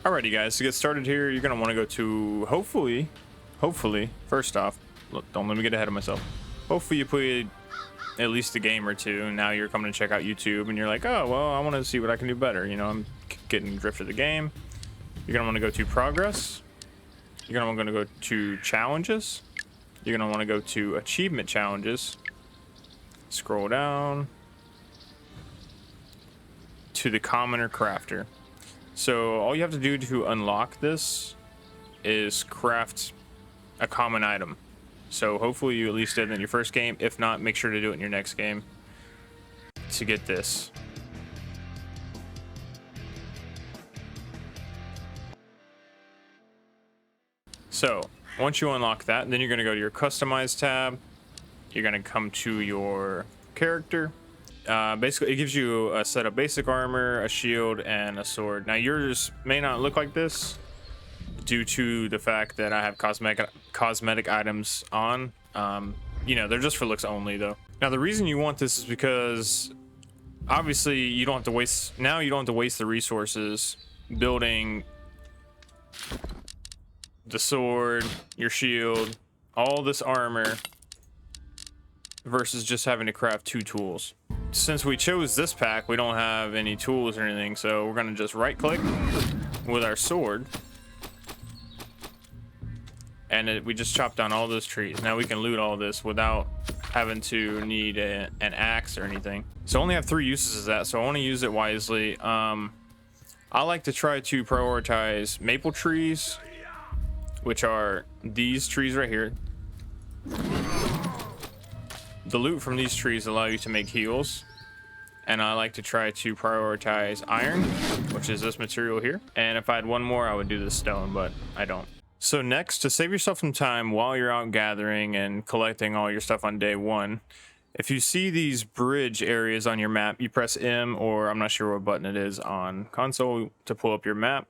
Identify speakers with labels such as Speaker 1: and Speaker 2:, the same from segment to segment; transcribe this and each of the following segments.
Speaker 1: Alrighty guys, to get started here, you're going to want to go to, hopefully, first off, look, don't let me get ahead of myself. Hopefully you played at least a game or two, and now you're coming to check out YouTube, and you're like, oh, well, I want to see what I can do better. You know, I'm getting the drift of the game. You're going to want to go to progress. You're going to want to go to challenges. You're going to want to go to achievement challenges. Scroll down to the commoner crafter. So all you have to do to unlock this is craft a common item. So hopefully you at least did it in your first game. If not, make sure to do it in your next game to get this. So once you unlock that, then you're going to go to your customize tab. You're going to come to your character. Basically, it gives you a set of basic armor, a shield, and a sword. Now yours may not look like this due to the fact that I have cosmetic items on. You know, they're just for looks only though. Now the reason you want this is because obviously you don't have to waste the resources building the sword, your shield, all this armor versus just having to craft 2 tools. Since we chose this pack, we don't have any tools or anything, so we're gonna just right click with our sword, and we just chop down all those trees. Now we can loot all this without having to need an axe or anything. So I only have 3 uses of that, so I want to use it wisely. I like to try to prioritize maple trees, which are these trees right here. The loot from these trees allow you to make heals, and I like to try to prioritize iron, which is this material here. And if I had one more, I would do the stone, but I don't. So next, to save yourself some time while you're out gathering and collecting all your stuff on day 1, if you see these bridge areas on your map, you press M, or I'm not sure what button it is on console, to pull up your map.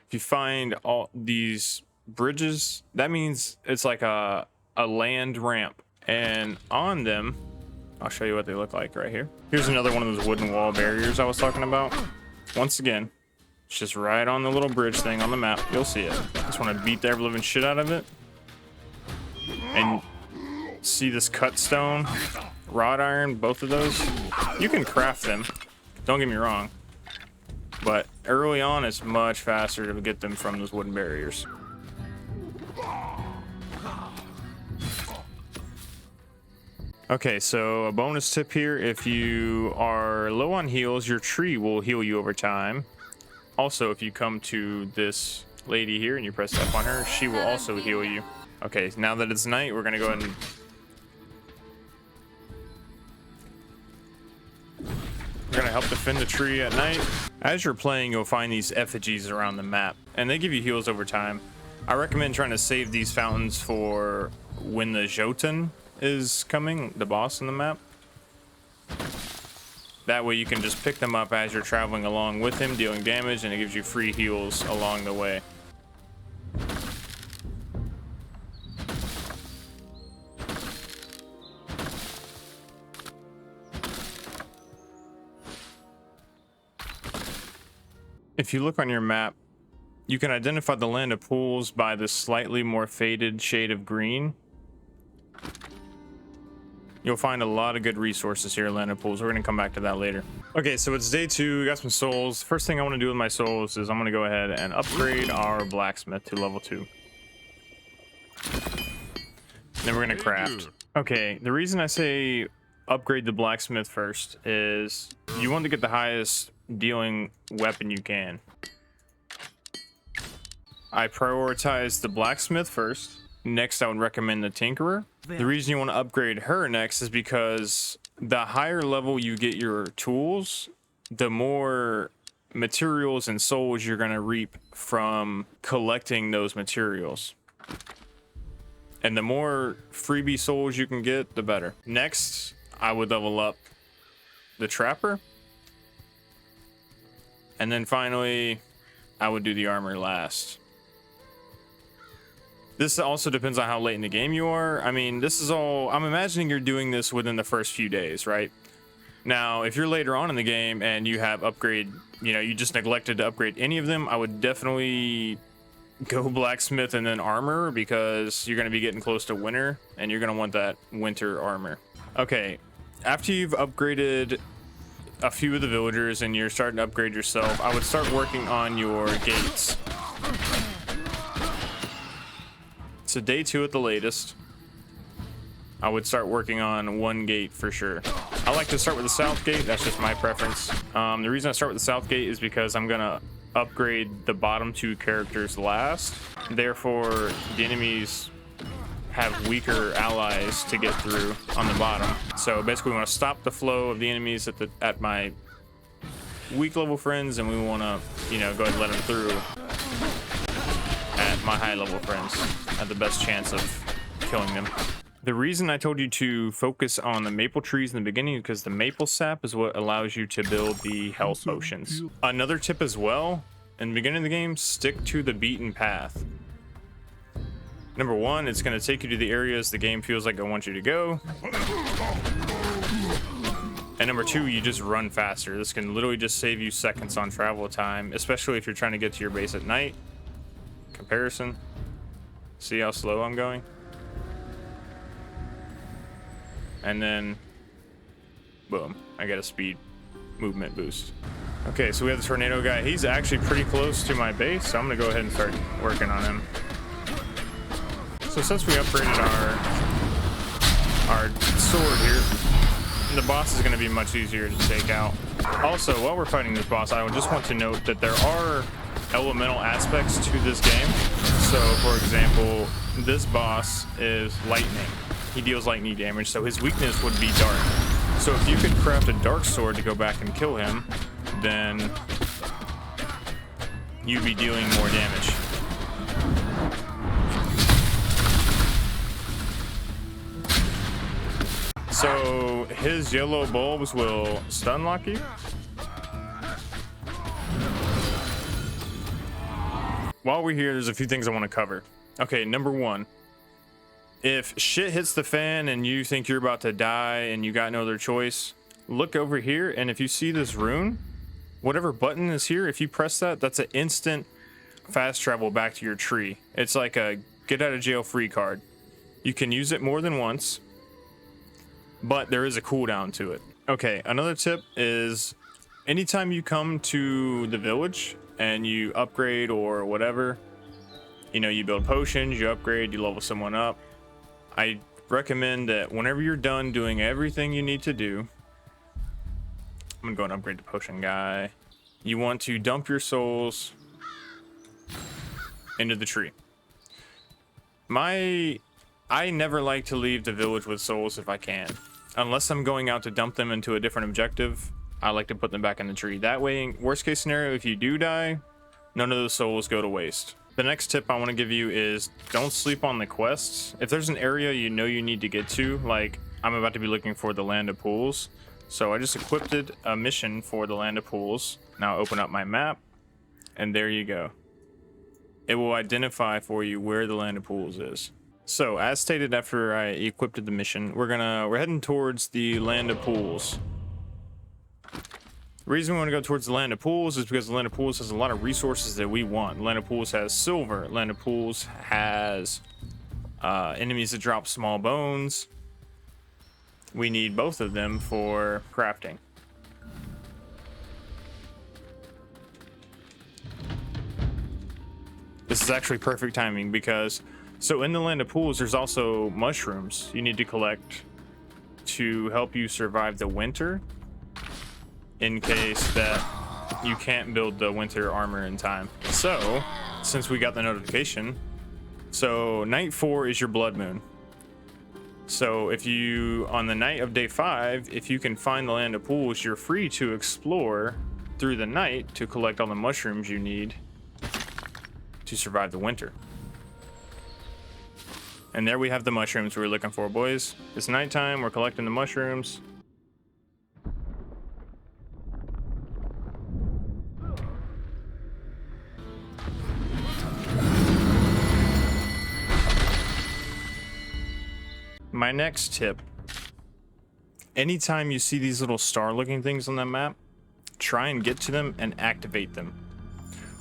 Speaker 1: If you find all these bridges, that means it's like a land ramp. And on them, I'll show you what they look like right here. Here's another one of those wooden wall barriers I was talking about. Once again, it's just right on the little bridge thing on the map. You'll see it. Just want to beat the ever-living shit out of it. And see this cut stone, wrought iron, both of those. You can craft them, don't get me wrong. But early on, it's much faster to get them from those wooden barriers. Okay, so a bonus tip here, if you are low on heals, your tree will heal you over time. Also, if you come to this lady here and you press F on her, she will also heal you. Okay, now that it's night, we're gonna go ahead and we're gonna help defend the tree at night. As you're playing, you'll find these effigies around the map, and they give you heals over time. I recommend trying to save these fountains for when the Jotun is coming, the boss in the map. That way you can just pick them up as you're traveling along with him, dealing damage, and it gives you free heals along the way. If you look on your map, you can identify the land of pools by the slightly more faded shade of green. You'll find a lot of good resources here at Land of Pools. We're going to come back to that later. Okay, so it's day 2. We got some souls. First thing I want to do with my souls is I'm going to go ahead and upgrade our blacksmith to level 2. Then we're going to craft. Okay, the reason I say upgrade the blacksmith first is you want to get the highest dealing weapon you can. I prioritize the blacksmith first. Next, I would recommend the tinkerer. The reason you want to upgrade her next is because the higher level you get your tools, the more materials and souls you're going to reap from collecting those materials. And the more freebie souls you can get, the better. Next, I would level up the trapper. And then finally, I would do the armor last. This also depends on how late in the game you are. I mean, this is all, I'm imagining you're doing this within the first few days, right? Now, if you're later on in the game and you have upgrade, you know, you just neglected to upgrade any of them, I would definitely go blacksmith and then armor, because you're going to be getting close to winter and you're going to want that winter armor. Okay, after you've upgraded a few of the villagers and you're starting to upgrade yourself, I would start working on your gates. So day 2 at the latest, I would start working on one gate for sure. I like to start with the south gate. That's just my preference. The reason I start with the south gate is because I'm gonna upgrade the bottom 2 characters last. Therefore, the enemies have weaker allies to get through on the bottom. So basically, we want to stop the flow of the enemies at my weak level friends, and we want to, you know, go ahead and let them through at my high level friends at the best chance of killing them. The reason I told you to focus on the maple trees in the beginning is because the maple sap is what allows you to build the health potions. Another tip as well, in the beginning of the game, stick to the beaten path. Number 1, it's going to take you to the areas the game feels like it wants you to go. And number 2, you just run faster. This can literally just save you seconds on travel time, especially if you're trying to get to your base at night. Comparison. See how slow I'm going? And then, boom, I get a speed movement boost. Okay, so we have the tornado guy. He's actually pretty close to my base, so I'm gonna go ahead and start working on him. So since we upgraded our sword here, the boss is gonna be much easier to take out. Also, while we're fighting this boss, I just want to note that there are elemental aspects to this game. So, for example, this boss is lightning. He deals lightning damage, so his weakness would be dark. So if you could craft a dark sword to go back and kill him, then you'd be dealing more damage. So his yellow bulbs will stun lock you. While we're here, there's a few things I want to cover. Okay, number 1. If shit hits the fan and you think you're about to die and you got no other choice, look over here, and if you see this rune, whatever button is here, if you press that, that's an instant fast travel back to your tree. It's like a get out of jail free card. You can use it more than once, but there is a cooldown to it. Okay, another tip is anytime you come to the village and you upgrade or whatever, you know, you build potions, you upgrade, you level someone up, I recommend that whenever you're done doing everything you need to do, I'm gonna go and upgrade the potion guy. You want to dump your souls into the tree. I never like to leave the village with souls if I can. Unless I'm going out to dump them into a different objective, I like to put them back in the tree. That way, worst case scenario, if you do die, none of those souls go to waste. The next tip I want to give you is don't sleep on the quests. If there's an area you know you need to get to, like I'm about to be looking for the Land of Pools, so I just equipped a mission for the Land of Pools. Now open up my map, and there you go. It will identify for you where the Land of Pools is. So as stated after I equipped the mission, we're heading towards the Land of Pools. The reason we want to go towards the Land of Pools is because the Land of Pools has a lot of resources that we want. Land of Pools has silver. Land of Pools has enemies that drop small bones. We need both of them for crafting. This is actually perfect timing because, so in the Land of Pools, there's also mushrooms you need to collect to help you survive the winter, in case that you can't build the winter armor in time. So, since we got the notification, so night 4 is your blood moon. So if you, on the night of day 5, if you can find the Land of Pools, you're free to explore through the night to collect all the mushrooms you need to survive the winter. And there we have the mushrooms we were looking for, boys. It's nighttime, we're collecting the mushrooms. My next tip Anytime you see these little star looking things on the map, try and get to them and activate them.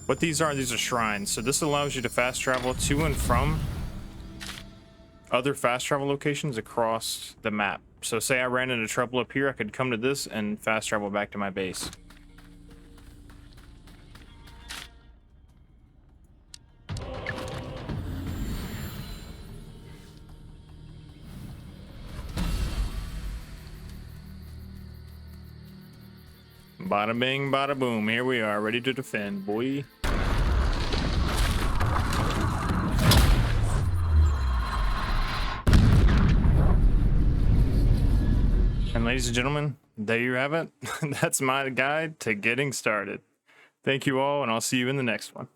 Speaker 1: What these are shrines. So this allows you to fast travel to and from other fast travel locations across the map. So say I ran into trouble up here, I could come to this and fast travel back to my base. Bada bing, bada boom. Here we are, ready to defend, boy. And ladies and gentlemen, there you have it. That's my guide to getting started. Thank you all, and I'll see you in the next one.